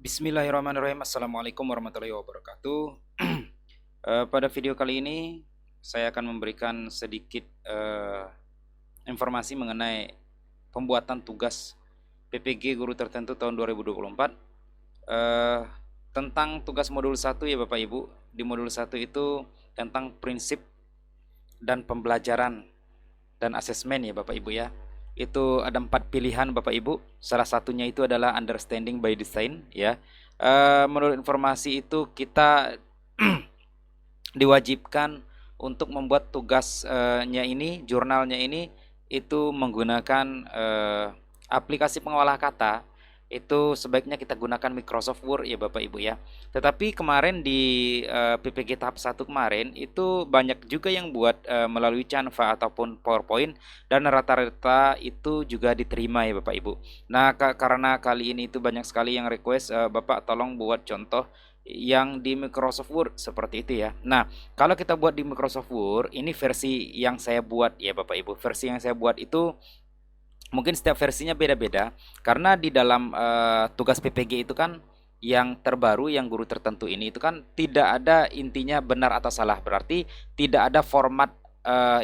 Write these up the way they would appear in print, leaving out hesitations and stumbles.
Bismillahirrahmanirrahim. Assalamualaikum warahmatullahi wabarakatuh. Pada video kali ini saya akan memberikan sedikit informasi mengenai pembuatan tugas PPG guru tertentu tahun 2024. Tentang tugas modul 1 ya Bapak Ibu. Di modul 1 itu tentang prinsip dan pembelajaran dan asesmen ya Bapak Ibu ya. Itu ada 4 pilihan Bapak Ibu. Salah satunya itu adalah understanding by design ya. Menurut informasi itu kita diwajibkan untuk membuat tugasnya ini, jurnalnya ini itu menggunakan aplikasi pengolah kata. Itu sebaiknya kita gunakan Microsoft Word ya Bapak Ibu ya. Tetapi kemarin di PPG tahap 1 kemarin itu banyak juga yang buat melalui Canva ataupun PowerPoint, dan rata-rata itu juga diterima ya Bapak Ibu. Nah, karena kali ini itu banyak sekali yang request Bapak tolong buat contoh yang di Microsoft Word seperti itu ya. Nah, kalau kita buat di Microsoft Word, ini versi yang saya buat ya Bapak Ibu. Versi yang saya buat itu mungkin setiap versinya beda-beda, karena di dalam tugas PPG itu kan yang terbaru, yang guru tertentu ini itu kan tidak ada intinya benar atau salah, berarti tidak ada format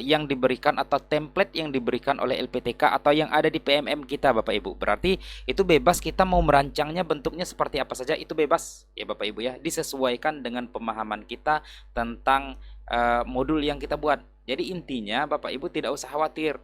yang diberikan atau template yang diberikan oleh LPTK atau yang ada di PMM kita Bapak Ibu. Berarti itu bebas, kita mau merancangnya bentuknya seperti apa saja itu bebas ya Bapak Ibu ya, disesuaikan dengan pemahaman kita tentang modul yang kita buat. Jadi intinya Bapak Ibu tidak usah khawatir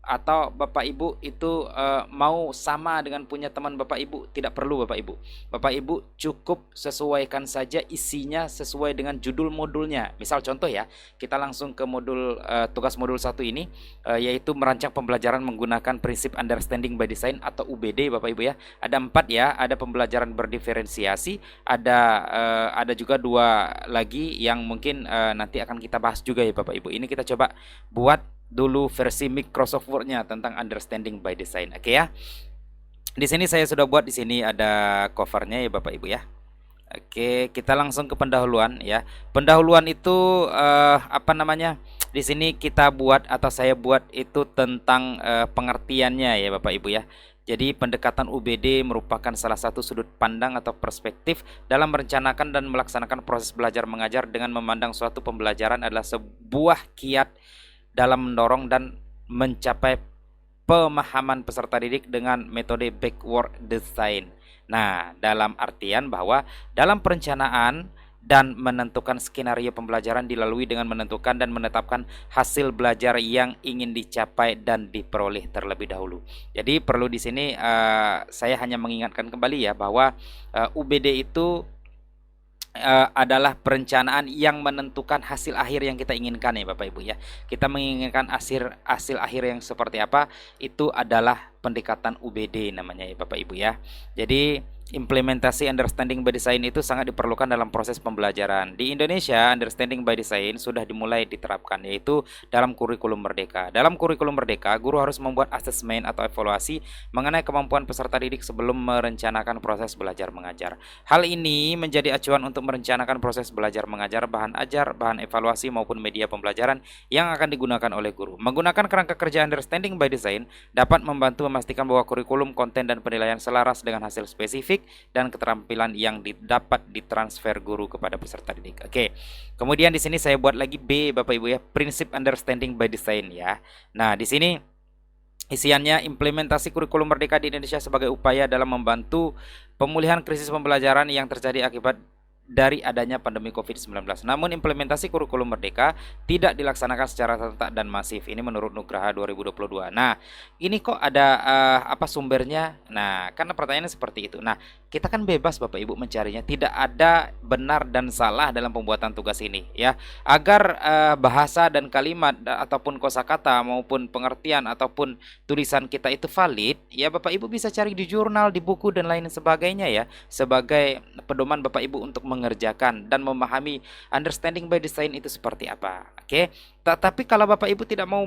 atau Bapak Ibu itu mau sama dengan punya teman Bapak Ibu, tidak perlu Bapak Ibu. Bapak Ibu cukup sesuaikan saja isinya sesuai dengan judul modulnya. Misal contoh ya, kita langsung ke modul tugas modul 1 ini, yaitu merancang pembelajaran menggunakan prinsip understanding by design atau UBD Bapak Ibu ya. Ada 4 ya, ada pembelajaran berdiferensiasi, ada juga 2 lagi yang mungkin nanti akan kita bahas juga ya Bapak Ibu. Ini kita coba buat dulu versi Microsoft Word-nya tentang understanding by design. Oke ya. Di sini saya sudah buat, di sini ada covernya ya Bapak Ibu ya. Oke, kita langsung ke pendahuluan ya. Pendahuluan itu apa namanya? Di sini kita buat atau saya buat itu tentang pengertiannya ya Bapak Ibu ya. Jadi pendekatan UBD merupakan salah satu sudut pandang atau perspektif dalam merencanakan dan melaksanakan proses belajar mengajar dengan memandang suatu pembelajaran adalah sebuah kiat dalam mendorong dan mencapai pemahaman peserta didik dengan metode backward design. Nah, dalam artian bahwa dalam perencanaan dan menentukan skenario pembelajaran dilalui dengan menentukan dan menetapkan hasil belajar yang ingin dicapai dan diperoleh terlebih dahulu. Jadi perlu di sini saya hanya mengingatkan kembali ya bahwa UBD itu adalah perencanaan yang menentukan hasil akhir yang kita inginkan ya Bapak Ibu ya. Kita menginginkan hasil akhir yang seperti apa, itu adalah pendekatan UBD namanya ya Bapak Ibu ya. Jadi implementasi understanding by design itu sangat diperlukan dalam proses pembelajaran. Di Indonesia, understanding by design sudah dimulai diterapkan, yaitu dalam kurikulum Merdeka. Dalam kurikulum Merdeka, guru harus membuat asesmen atau evaluasi mengenai kemampuan peserta didik sebelum merencanakan proses belajar mengajar. Hal ini menjadi acuan untuk merencanakan proses belajar mengajar, bahan ajar, bahan evaluasi maupun media pembelajaran yang akan digunakan oleh guru. Menggunakan kerangka kerja understanding by design dapat membantu memastikan bahwa kurikulum, konten, dan penilaian selaras dengan hasil spesifik dan keterampilan yang didapat ditransfer guru kepada peserta didik. Oke. Kemudian di sini saya buat lagi B Bapak Ibu ya, prinsip understanding by design ya. Nah, di sini isiannya implementasi kurikulum Merdeka di Indonesia sebagai upaya dalam membantu pemulihan krisis pembelajaran yang terjadi akibat dari adanya pandemi COVID-19. Namun implementasi kurikulum Merdeka tidak dilaksanakan secara serentak dan masif. Ini menurut Nugraha 2022. Nah, ini kok ada apa sumbernya? Nah, karena pertanyaannya seperti itu. Nah, kita kan bebas Bapak Ibu mencarinya. Tidak ada benar dan salah dalam pembuatan tugas ini ya. Agar bahasa dan kalimat ataupun kosakata maupun pengertian ataupun tulisan kita itu valid, ya Bapak Ibu bisa cari di jurnal, di buku dan lain sebagainya ya, sebagai pedoman Bapak Ibu untuk mengerjakan dan memahami understanding by design itu seperti apa. Oke. Tapi kalau Bapak Ibu tidak mau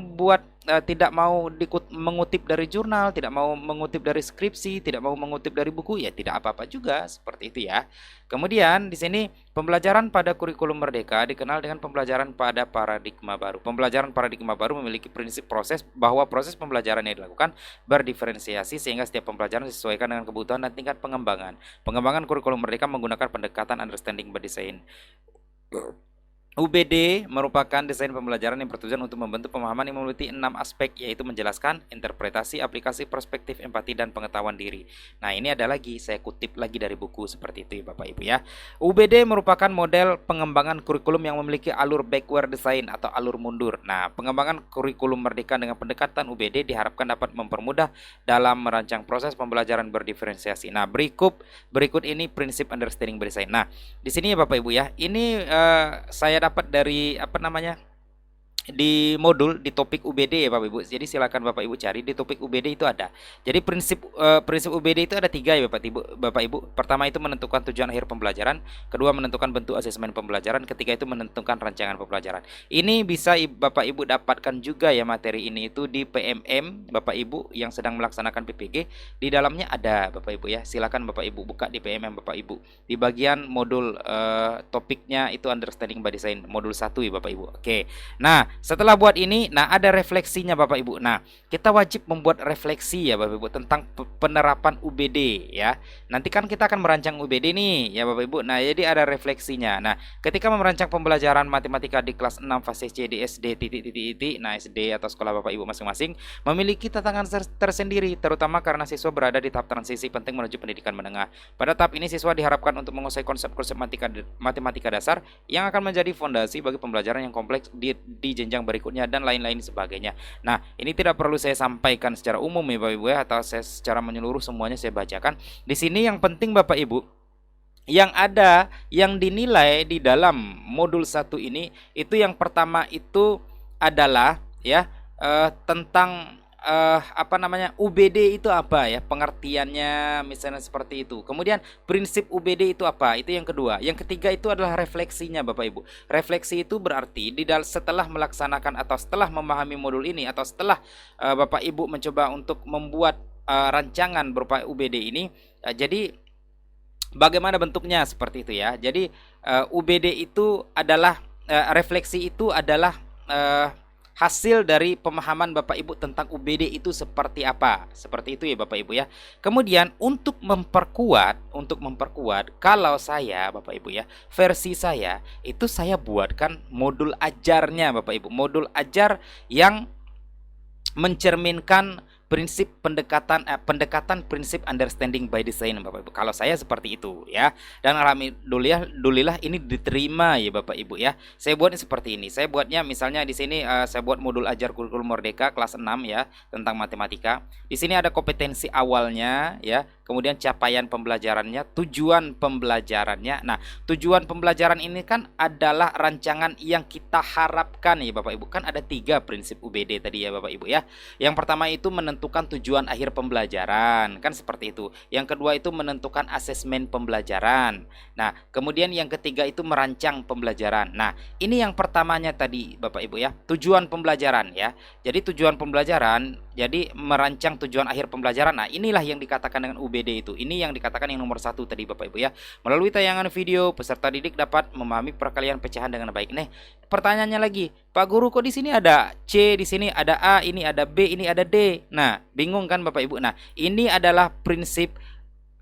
tidak mau mengutip dari jurnal, tidak mau mengutip dari skripsi, tidak mau mengutip dari buku, ya tidak apa-apa juga, seperti itu ya. Kemudian di sini pembelajaran pada kurikulum merdeka dikenal dengan pembelajaran pada paradigma baru. Pembelajaran paradigma baru memiliki prinsip bahwa proses pembelajaran yang dilakukan berdiferensiasi sehingga setiap pembelajaran disesuaikan dengan kebutuhan dan tingkat pengembangan. Pengembangan kurikulum merdeka menggunakan pendekatan understanding by design. UBD merupakan desain pembelajaran yang bertujuan untuk membentuk pemahaman yang memiliki 6 aspek, yaitu menjelaskan, interpretasi, aplikasi, perspektif, empati, dan pengetahuan diri. Nah, ini ada lagi, saya kutip lagi dari buku seperti itu ya Bapak Ibu ya. UBD merupakan model pengembangan kurikulum yang memiliki alur backward design atau alur mundur. Nah, pengembangan kurikulum merdeka dengan pendekatan UBD diharapkan dapat mempermudah dalam merancang proses pembelajaran berdiferensiasi. Nah, berikut ini prinsip understanding by design. Nah, di sini ya Bapak Ibu ya, ini saya dapat dari di modul di topik UBD ya Bapak Ibu. Jadi silakan Bapak Ibu cari di topik UBD itu ada. Jadi prinsip UBD itu ada 3 ya Bapak Ibu. Pertama itu menentukan tujuan akhir pembelajaran, kedua menentukan bentuk asesmen pembelajaran, ketiga itu menentukan rancangan pembelajaran. Ini bisa Bapak Ibu dapatkan juga ya materi ini itu di PMM Bapak Ibu yang sedang melaksanakan PPG. Di dalamnya ada Bapak Ibu ya. Silakan Bapak Ibu buka di PMM Bapak Ibu. Di bagian modul topiknya itu understanding by design modul 1 ya Bapak Ibu. Oke. Nah, setelah buat ini, nah ada refleksinya Bapak Ibu. Nah, kita wajib membuat refleksi ya Bapak Ibu tentang penerapan UBD ya. Nanti kan kita akan merancang UBD nih ya Bapak Ibu. Nah, jadi ada refleksinya. Nah, ketika merancang pembelajaran matematika di kelas 6 fase C di SD titik. Nah, SD atau sekolah Bapak Ibu masing-masing memiliki tantangan tersendiri, terutama karena siswa berada di tahap transisi penting menuju pendidikan menengah. Pada tahap ini siswa diharapkan untuk menguasai konsep-konsep matematika dasar yang akan menjadi fondasi bagi pembelajaran yang kompleks di jenjang berikutnya dan lain-lain sebagainya. Nah, ini tidak perlu saya sampaikan secara umum ya Bapak Ibu ya, atau saya secara menyeluruh semuanya saya bacakan. Di sini yang penting Bapak Ibu, yang ada yang dinilai di dalam modul 1 ini itu yang pertama itu adalah ya tentang UBD itu apa ya, pengertiannya misalnya seperti itu. Kemudian prinsip UBD itu apa, itu yang kedua. Yang ketiga itu adalah refleksinya Bapak Ibu. Refleksi itu berarti setelah melaksanakan atau setelah memahami modul ini atau setelah Bapak Ibu mencoba untuk membuat rancangan berupa UBD ini, jadi bagaimana bentuknya seperti itu ya. Jadi UBD itu adalah refleksi itu adalah hasil dari pemahaman Bapak Ibu tentang UBD itu seperti apa. Seperti itu ya Bapak Ibu ya. Kemudian untuk memperkuat kalau saya Bapak Ibu ya, versi saya itu saya buatkan modul ajarnya Bapak Ibu. Modul ajar yang mencerminkan pendekatan prinsip understanding by design Bapak Ibu. Kalau saya seperti itu ya. Dan alhamdulillah ini diterima ya Bapak Ibu ya. Saya buatnya seperti ini. Saya buatnya misalnya di sini saya buat modul ajar kurikulum merdeka kelas 6 ya tentang matematika. Di sini ada kompetensi awalnya ya, kemudian capaian pembelajarannya, tujuan pembelajarannya. Nah, tujuan pembelajaran ini kan adalah rancangan yang kita harapkan ya Bapak Ibu. Kan ada 3 prinsip UBD tadi ya Bapak Ibu ya. Yang pertama itu menentukan tujuan akhir pembelajaran, kan seperti itu. Yang kedua itu menentukan asesmen pembelajaran. Nah, kemudian yang ketiga itu merancang pembelajaran. Nah, ini yang pertamanya tadi Bapak Ibu ya, tujuan pembelajaran ya. Jadi tujuan pembelajaran, jadi merancang tujuan akhir pembelajaran. Nah, inilah yang dikatakan dengan UBD itu. Ini yang dikatakan yang nomor 1 tadi Bapak Ibu ya. Melalui tayangan video, peserta didik dapat memahami perkalian pecahan dengan baik. Nih, pertanyaannya lagi, Pak Guru kok di sini ada C, di sini ada A, ini ada B, ini ada D. Nah, bingung kan Bapak Ibu? Nah, ini adalah prinsip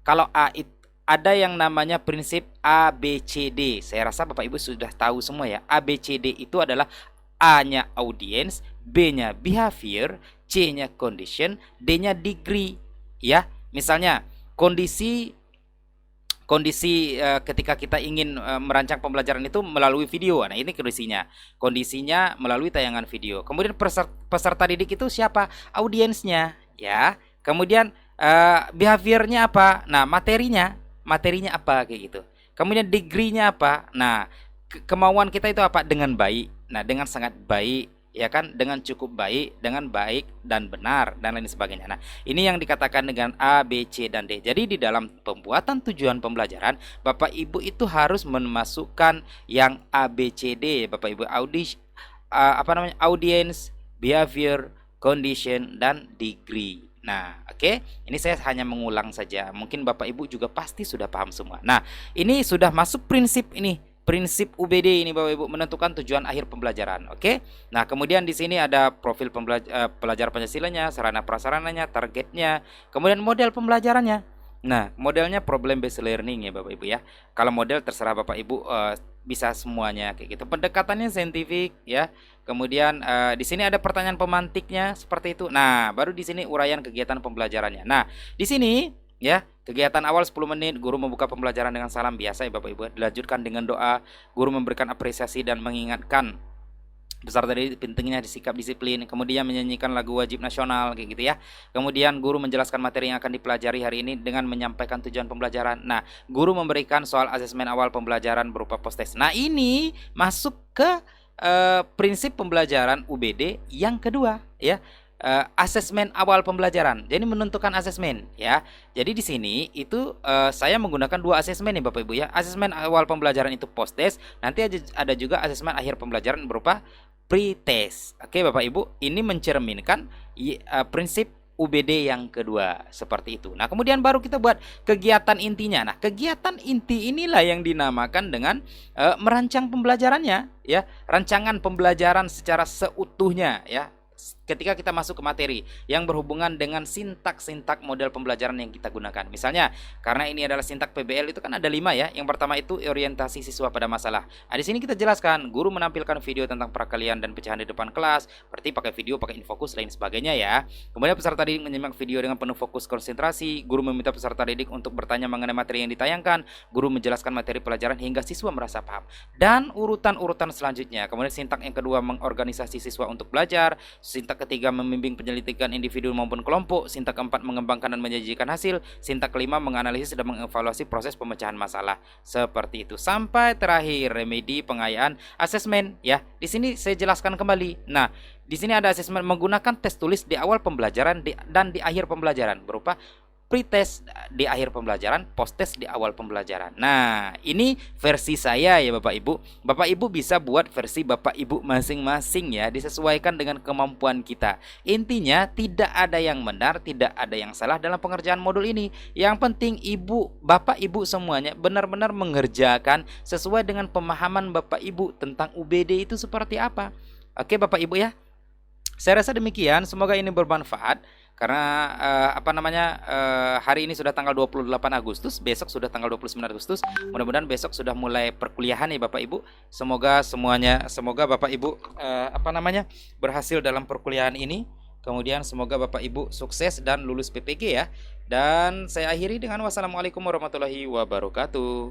kalau A itu ada yang namanya prinsip ABCD. Saya rasa Bapak Ibu sudah tahu semua ya. ABCD itu adalah A-nya audience, B-nya behavior, C-nya condition, D-nya degree ya. Misalnya kondisi ketika kita ingin merancang pembelajaran itu melalui video. Nah, ini kondisinya melalui tayangan video. Kemudian peserta didik itu siapa? Audiensnya ya. Kemudian behaviornya apa? Nah, materinya apa kayak gitu. Kemudian degree-nya apa? Nah, kemauan kita itu apa? Dengan baik. Nah, dengan sangat baik ya kan, dengan cukup baik, dengan baik dan benar dan lain sebagainya. Nah, ini yang dikatakan dengan A, B, C dan D. Jadi di dalam pembuatan tujuan pembelajaran, Bapak Ibu itu harus memasukkan yang A, B, C, D, Bapak Ibu. apa namanya, audience, behavior, condition, dan degree. Nah, oke, ini saya hanya mengulang saja. Mungkin Bapak Ibu juga pasti sudah paham semua. Nah, ini sudah masuk prinsip ini, prinsip UBD ini Bapak Ibu, menentukan tujuan akhir pembelajaran. Oke. Nah, kemudian di sini ada profil pelajar Pancasilanya, sarana prasarananya, targetnya, kemudian model pembelajarannya. Nah, modelnya problem based learning ya Bapak Ibu ya. Kalau model terserah Bapak Ibu, bisa semuanya kayak gitu. Pendekatannya saintifik ya. Kemudian di sini ada pertanyaan pemantiknya seperti itu. Nah, baru di sini uraian kegiatan pembelajarannya. Nah, di sini ya, kegiatan awal 10 menit, guru membuka pembelajaran dengan salam biasa ya Bapak Ibu. Dilanjutkan dengan doa, guru memberikan apresiasi dan mengingatkan peserta didik pentingnya disikap disiplin, kemudian menyanyikan lagu wajib nasional kayak gitu ya. Kemudian guru menjelaskan materi yang akan dipelajari hari ini dengan menyampaikan tujuan pembelajaran. Nah, guru memberikan soal asesmen awal pembelajaran berupa post test. Nah, ini masuk ke prinsip pembelajaran UBD yang kedua ya. Asesmen awal pembelajaran. Jadi menentukan asesmen ya. Jadi di sini itu saya menggunakan dua asesmen nih Bapak Ibu ya. Asesmen awal pembelajaran itu post test, nanti ada juga asesmen akhir pembelajaran berupa pre-test. Oke Bapak Ibu, ini mencerminkan prinsip UBD yang kedua seperti itu. Nah, kemudian baru kita buat kegiatan intinya. Nah, kegiatan inti inilah yang dinamakan dengan merancang pembelajarannya ya, rancangan pembelajaran secara seutuhnya ya. Ketika kita masuk ke materi yang berhubungan dengan sintak-sintak model pembelajaran yang kita gunakan. Misalnya, karena ini adalah sintak PBL itu kan ada 5 ya. Yang pertama itu orientasi siswa pada masalah. Nah, di sini kita jelaskan, guru menampilkan video tentang perkalian dan pecahan di depan kelas, berarti pakai video, pakai infokus lain sebagainya ya. Kemudian peserta didik menyimak video dengan penuh fokus konsentrasi, guru meminta peserta didik untuk bertanya mengenai materi yang ditayangkan, guru menjelaskan materi pelajaran hingga siswa merasa paham. Dan urutan-urutan selanjutnya. Kemudian sintak yang kedua mengorganisasi siswa untuk belajar, sintak ketiga membimbing penyelidikan individu maupun kelompok, sintak keempat mengembangkan dan menyajikan hasil, sintak kelima menganalisis dan mengevaluasi proses pemecahan masalah. Seperti itu. Sampai terakhir remedi, pengayaan, asesmen ya. Di sini saya jelaskan kembali. Nah, di sini ada asesmen menggunakan tes tulis di awal pembelajaran dan di akhir pembelajaran berupa pre-test di akhir pembelajaran, post-test di awal pembelajaran. Nah, ini versi saya ya Bapak Ibu. Bapak Ibu bisa buat versi Bapak Ibu masing-masing ya, disesuaikan dengan kemampuan kita. Intinya tidak ada yang benar, tidak ada yang salah dalam pengerjaan modul ini. Yang penting Ibu, Bapak Ibu semuanya benar-benar mengerjakan sesuai dengan pemahaman Bapak Ibu tentang UBD itu seperti apa. Oke Bapak Ibu ya. Saya rasa demikian, semoga ini bermanfaat. Karena hari ini sudah tanggal 28 Agustus, besok sudah tanggal 29 Agustus. Mudah-mudahan besok sudah mulai perkuliahan ya Bapak Ibu. Semoga Bapak Ibu berhasil dalam perkuliahan ini. Kemudian semoga Bapak Ibu sukses dan lulus PPG ya. Dan saya akhiri dengan wassalamualaikum warahmatullahi wabarakatuh.